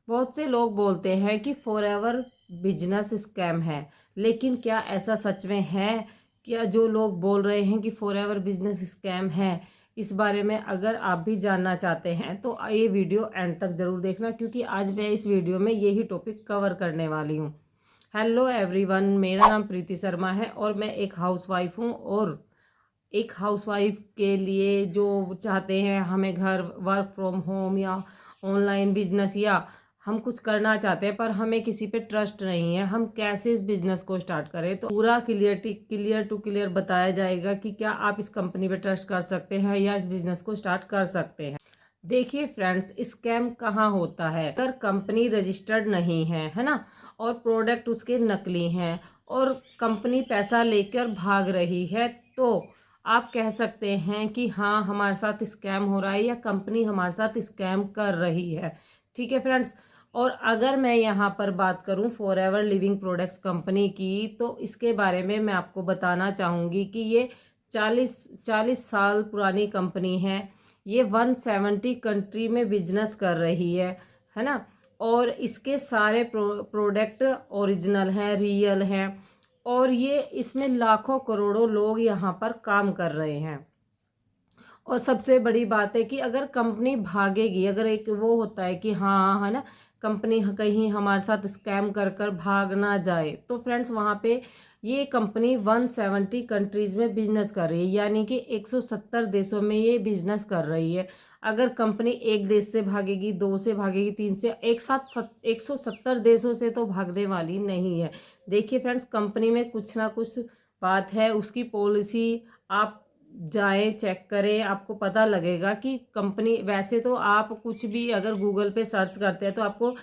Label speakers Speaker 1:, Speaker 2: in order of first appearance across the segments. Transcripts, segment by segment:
Speaker 1: बहुत से लोग बोलते हैं कि फॉरएवर बिजनेस स्कैम है, लेकिन क्या ऐसा सच में है? क्या जो लोग बोल रहे हैं कि फॉरएवर बिजनेस स्कैम है, इस बारे में अगर आप भी जानना चाहते हैं तो ये वीडियो एंड तक ज़रूर देखना, क्योंकि आज मैं इस वीडियो में यही टॉपिक कवर करने वाली हूँ। हेलो एवरीवन, मेरा नाम प्रीति शर्मा है और मैं एक हाउसवाइफ हूँ। और एक हाउसवाइफ के लिए जो चाहते हैं हमें घर वर्क फ्रॉम होम या ऑनलाइन बिजनेस, या हम कुछ करना चाहते हैं पर हमें किसी पे ट्रस्ट नहीं है, हम कैसे इस बिजनेस को स्टार्ट करें, तो पूरा क्लियर बताया जाएगा कि क्या आप इस कंपनी पे ट्रस्ट कर सकते हैं या इस बिजनेस को स्टार्ट कर सकते हैं। देखिए फ्रेंड्स, स्कैम कहाँ होता है? अगर कंपनी रजिस्टर्ड नहीं है ना, और प्रोडक्ट उसके नकली हैं और कंपनी पैसा लेकर भाग रही है, तो आप कह सकते हैं कि हाँ, हमारे साथ स्कैम हो रहा है या कंपनी हमारे साथ स्कैम कर रही है। ठीक है फ्रेंड्स। और अगर मैं यहाँ पर बात करूँ फॉरएवर लिविंग प्रोडक्ट्स कंपनी की, तो इसके बारे में मैं आपको बताना चाहूँगी कि ये 40 साल पुरानी कंपनी है। ये 170 कंट्री में बिजनेस कर रही है ना। और इसके सारे प्रोडक्ट ओरिजिनल हैं, रियल हैं, और ये इसमें लाखों करोड़ों लोग यहाँ पर काम कर रहे हैं। और सबसे बड़ी बात है कि अगर कंपनी भागेगी, अगर एक वो होता है कि हाँ, है ना, कंपनी कहीं हमारे साथ स्कैम कर कर भाग ना जाए, तो फ्रेंड्स वहाँ पे ये कंपनी 170 कंट्रीज में बिजनेस कर रही है, यानी कि 170 देशों में ये बिजनेस कर रही है। अगर कंपनी एक देश से भागेगी, दो से भागेगी, तीन से, एक साथ 170 देशों से तो भागने वाली नहीं है। देखिए फ्रेंड्स, कंपनी में कुछ ना कुछ बात है, उसकी पॉलिसी आप जाएं, चेक करें, आपको पता लगेगा कि कंपनी, वैसे तो आप कुछ भी अगर गूगल पे सर्च करते हैं तो आपको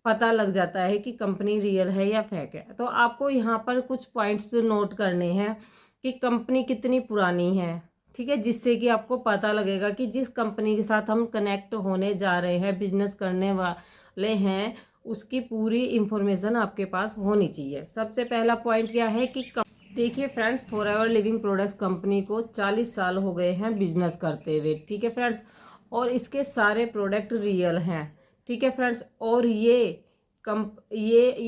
Speaker 1: पता लग जाता है कि कंपनी रियल है या फेक है। तो आपको यहाँ पर कुछ पॉइंट्स नोट करने हैं कि कंपनी कितनी पुरानी है। ठीक है, जिससे कि आपको पता लगेगा कि जिस कंपनी के साथ हम कनेक्ट होने जा रहे हैं, बिजनेस करने वाले हैं, उसकी पूरी इंफॉर्मेशन आपके पास होनी चाहिए। सबसे पहला पॉइंट क्या है कि देखिए friends, forever living products company को 40 साल हो गए हैं बिजनेस करते हुए। ठीक है फ्रेंड्स। और इसके सारे प्रोडक्ट रियल हैं। ठीक है फ्रेंड्स। और ये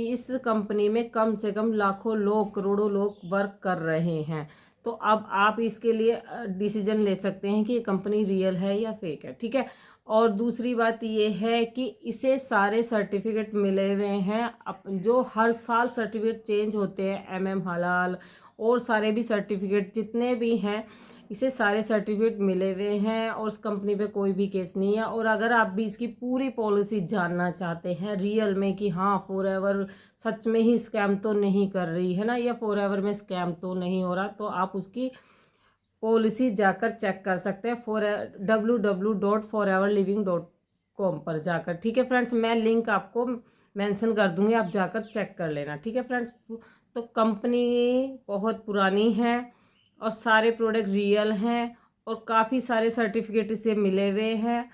Speaker 1: इस कंपनी में कम से कम लाखों लोग, करोड़ों लोग वर्क कर रहे हैं। तो अब आप इसके लिए डिसीजन ले सकते हैं कि ये कंपनी रियल है या फेक है। ठीक है। और दूसरी बात ये है कि इसे सारे सर्टिफिकेट मिले हुए हैं, जो हर साल सर्टिफिकेट चेंज होते हैं, हलाल और सारे भी सर्टिफिकेट जितने भी हैं, इसे सारे सर्टिफिकेट मिले हुए हैं और उस कंपनी पे कोई भी केस नहीं है। और अगर आप भी इसकी पूरी पॉलिसी जानना चाहते हैं रियल में कि हाँ, फॉरएवर सच में ही स्कैम तो नहीं कर रही है ना, या फॉरएवर में स्कैम तो नहीं हो रहा, तो आप उसकी पॉलिसी जाकर चेक कर सकते हैं www.foreverliving.com पर जाकर। ठीक है फ्रेंड्स, मैं लिंक आपको मेंशन कर दूंगी, आप जाकर चेक कर लेना। ठीक है फ्रेंड्स। तो कंपनी बहुत पुरानी है और सारे प्रोडक्ट रियल हैं और काफ़ी सारे सर्टिफिकेट इसे मिले हुए हैं,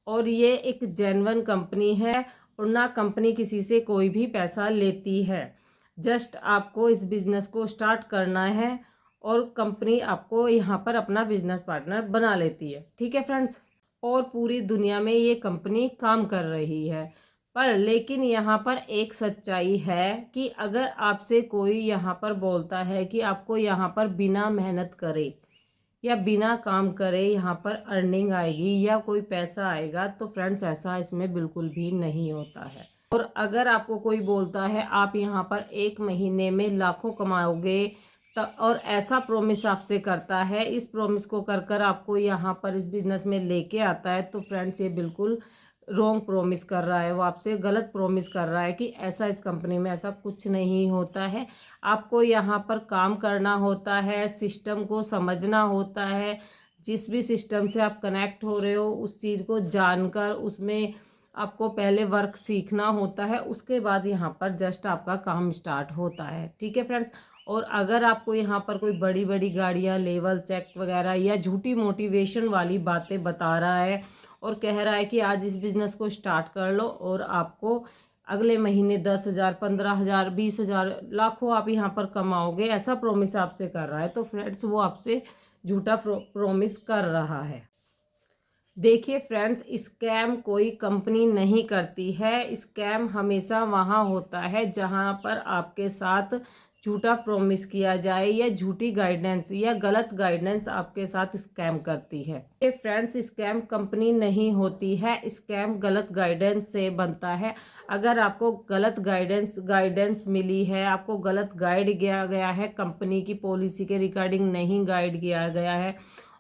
Speaker 1: और ये एक जेन्युइन कंपनी है और ना कंपनी किसी से कोई भी पैसा लेती है। जस्ट आपको इस बिज़नेस को स्टार्ट करना है और कंपनी आपको यहाँ पर अपना बिजनेस पार्टनर बना लेती है। ठीक है फ्रेंड्स। और पूरी दुनिया में ये कंपनी काम कर रही है। पर लेकिन यहाँ पर एक सच्चाई है कि अगर आपसे कोई यहाँ पर बोलता है कि आपको यहाँ पर बिना मेहनत करे या बिना काम करे यहाँ पर अर्निंग आएगी या कोई पैसा आएगा, तो फ्रेंड्स ऐसा इसमें बिल्कुल भी नहीं होता है। और अगर आपको कोई बोलता है आप यहाँ पर एक महीने में लाखों कमाओगे, और ऐसा प्रॉमिस आपसे करता है, इस प्रॉमिस को कर कर आपको यहाँ पर इस बिजनेस में लेके आता है, तो फ्रेंड्स ये बिल्कुल रॉन्ग प्रॉमिस कर रहा है, वो आपसे गलत प्रॉमिस कर रहा है कि ऐसा इस कंपनी में ऐसा कुछ नहीं होता है। आपको यहाँ पर काम करना होता है, सिस्टम को समझना होता है, जिस भी सिस्टम से आप कनेक्ट हो रहे हो उस चीज़ को जानकर उसमें आपको पहले वर्क सीखना होता है, उसके बाद यहाँ पर जस्ट आपका काम स्टार्ट होता है। ठीक है फ्रेंड्स। और अगर आपको यहाँ पर कोई बड़ी बड़ी गाड़ियाँ, लेवल चेक वगैरह या झूठी मोटिवेशन वाली बातें बता रहा है और कह रहा है कि आज इस बिज़नेस को स्टार्ट कर लो और आपको अगले महीने 10,000, 15,000, 20,000, लाखों आप यहाँ पर कमाओगे, ऐसा प्रॉमिस आपसे कर रहा है, तो फ्रेंड्स वो आपसे झूठा प्रॉमिस कर रहा है। देखिए फ्रेंड्स, स्कैम कोई कंपनी नहीं करती है। स्कैम हमेशा वहाँ होता है जहाँ पर आपके साथ झूठा प्रॉमिस किया जाए या झूठी गाइडेंस या गलत गाइडेंस आपके साथ स्कैम करती है। ये फ्रेंड्स, स्कैम कंपनी नहीं होती है, स्कैम गलत गाइडेंस से बनता है। अगर आपको गलत गाइडेंस मिली है, आपको गलत गाइड किया गया है, कंपनी की पॉलिसी के रिगार्डिंग नहीं गाइड किया गया है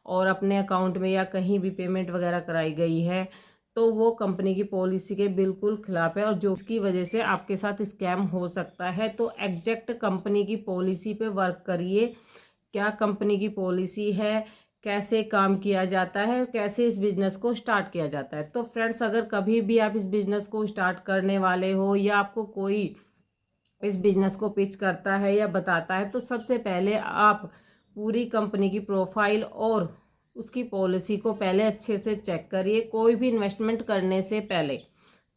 Speaker 1: और अपने अकाउंट में या कहीं भी पेमेंट वगैरह कराई गई है, तो वो कंपनी की पॉलिसी के बिल्कुल खिलाफ है और जो इसकी वजह से आपके साथ स्कैम हो सकता है। तो एग्जैक्ट कंपनी की पॉलिसी पे वर्क करिए। क्या कंपनी की पॉलिसी है, कैसे काम किया जाता है, कैसे इस बिज़नेस को स्टार्ट किया जाता है। तो फ्रेंड्स, अगर कभी भी आप इस बिज़नेस को स्टार्ट करने वाले हो या आपको कोई इस बिज़नेस को पिच करता है या बताता है, तो सबसे पहले आप पूरी कंपनी की प्रोफाइल और उसकी पॉलिसी को पहले अच्छे से चेक करिए, कोई भी इन्वेस्टमेंट करने से पहले।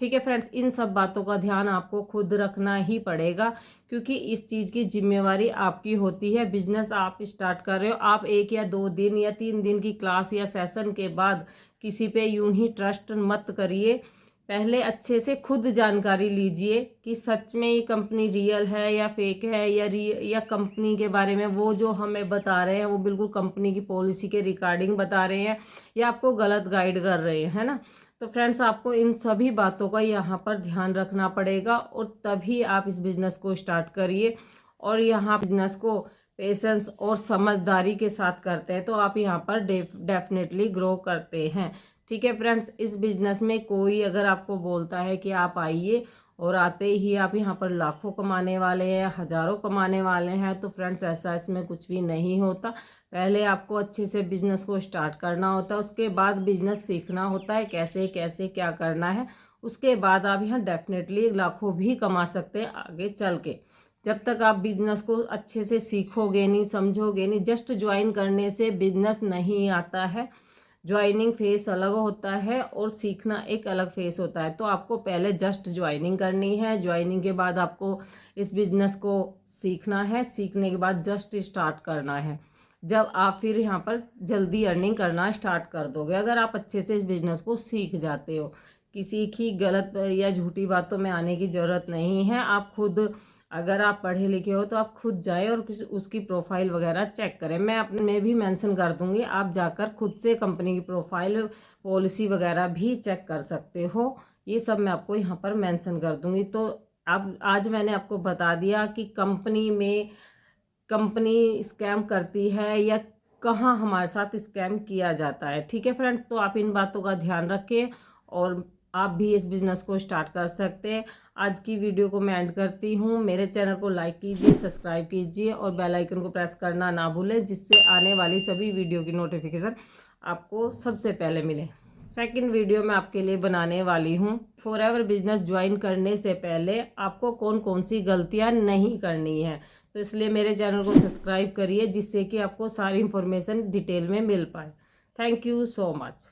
Speaker 1: ठीक है फ्रेंड्स, इन सब बातों का ध्यान आपको खुद रखना ही पड़ेगा, क्योंकि इस चीज़ की जिम्मेवारी आपकी होती है। बिजनेस आप स्टार्ट कर रहे हो, आप 1 या 2 दिन या 3 दिन की क्लास या सेशन के बाद किसी पे यूं ही ट्रस्ट मत करिए। पहले अच्छे से खुद जानकारी लीजिए कि सच में ये कंपनी रियल है या फेक है, या कंपनी के बारे में वो जो हमें बता रहे हैं वो बिल्कुल कंपनी की पॉलिसी के रिगार्डिंग बता रहे हैं या आपको गलत गाइड कर रहे हैं, है ना। तो फ्रेंड्स, आपको इन सभी बातों का यहाँ पर ध्यान रखना पड़ेगा और तभी आप इस बिज़नेस को स्टार्ट करिए। और यहाँ बिजनेस को पेशेंस और समझदारी के साथ करते हैं तो आप यहाँ पर डेफिनेटली ग्रो करते हैं। ठीक है फ्रेंड्स, इस बिजनेस में कोई अगर आपको बोलता है कि आप आइए और आते ही आप यहाँ पर लाखों कमाने वाले हैं, हज़ारों कमाने वाले हैं, तो फ्रेंड्स ऐसा इसमें कुछ भी नहीं होता। पहले आपको अच्छे से बिजनेस को स्टार्ट करना होता है, उसके बाद बिजनेस सीखना होता है कैसे कैसे क्या करना है। उसके बाद आप यहाँ डेफिनेटली लाखों भी कमा सकते हैं आगे चल के। जब तक आप बिजनेस को अच्छे से सीखोगे नहीं, समझोगे नहीं, जस्ट ज्वाइन करने से बिजनेस नहीं आता है। ज्वाइनिंग फेस अलग होता है और सीखना एक अलग फेस होता है। तो आपको पहले जस्ट ज्वाइनिंग करनी है, ज्वाइनिंग के बाद आपको इस बिज़नेस को सीखना है, सीखने के बाद जस्ट स्टार्ट करना है। जब आप फिर यहाँ पर जल्दी अर्निंग करना स्टार्ट कर दोगे, अगर आप अच्छे से इस बिज़नेस को सीख जाते हो। किसी की गलत या झूठी बातों में आने की ज़रूरत नहीं है। आप खुद, अगर आप पढ़े लिखे हो तो आप खुद जाए और उसकी प्रोफाइल वगैरह चेक करें। मैं अपने में भी मेंशन कर दूंगी, आप जाकर खुद से कंपनी की प्रोफाइल, पॉलिसी वगैरह भी चेक कर सकते हो। ये सब मैं आपको यहाँ पर मेंशन कर दूंगी। तो अब आज मैंने आपको बता दिया कि कंपनी स्कैम करती है या कहाँ हमारे साथ स्कैम किया जाता है। ठीक है फ्रेंड्स, तो आप इन बातों का ध्यान रखें और आप भी इस बिज़नेस को स्टार्ट कर सकते हैं। आज की वीडियो को मैं एंड करती हूँ। मेरे चैनल को लाइक कीजिए, सब्सक्राइब कीजिए और बेल आइकन को प्रेस करना ना भूलें, जिससे आने वाली सभी वीडियो की नोटिफिकेशन आपको सबसे पहले मिले। सेकंड वीडियो मैं आपके लिए बनाने वाली हूँ, फॉरएवर बिजनेस ज्वाइन करने से पहले आपको कौन कौन सी गलतियाँ नहीं करनी है। तो इसलिए मेरे चैनल को सब्सक्राइब करिए, जिससे कि आपको सारी इन्फॉर्मेशन डिटेल में मिल पाए। Thank you so much.